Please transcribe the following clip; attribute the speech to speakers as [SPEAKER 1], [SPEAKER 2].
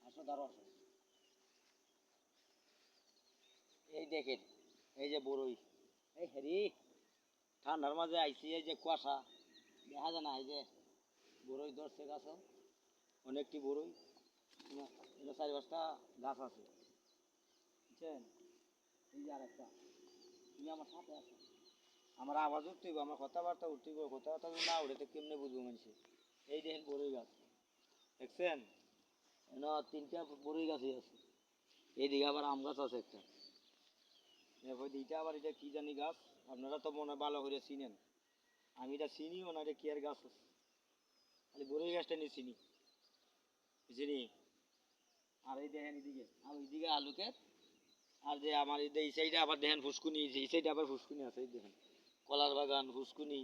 [SPEAKER 1] আসো দাঁড়ো আসো। এই দেখেন, এই যে বড়ই, এই হেরি ঠান্ডার মাঝে আইসি, এই যে কুয়াশা দেখা যায় না, এই যে বড়ই ধরছে গাছ, অনেকটি বড়ই, এটা 4-5টা গাছ আছে, বুঝছেন? এই যে আরেকটা, তুমি আমার সাথে আছো, আমার আওয়াজ উঠতেইব, আমার কথাবার্তা উঠতেইব, কথাবার্তা যদি না উঠে তো কেমনে বুঝবো মানুষে? এই দেখেন বড়ই গাছ, দেখছেন? না 3টা বড়ই গাছই আছে, এইদিকে আবার আম গাছ আছে একটা, এরপর এইটা আবার এটা কি জানি গাছ, আপনারা তো মনে হয় ভালো করে চিনেন, আমি এটা চিনিও না, এটা কি আর গাছ আছে, খালি বড়ই গাছটা নিয়ে চিনি, বুঝিনি? আর এই দেখেন এদিকে, আর ওইদিকে আলু ক্ষেত, আর যে আমার এই সাইডে আবার দেখেন ফুসকুনি, এই সাইডে আবার ফুসকুনি আছে, এই দেখেন কলার বাগান, ফুসকুনি,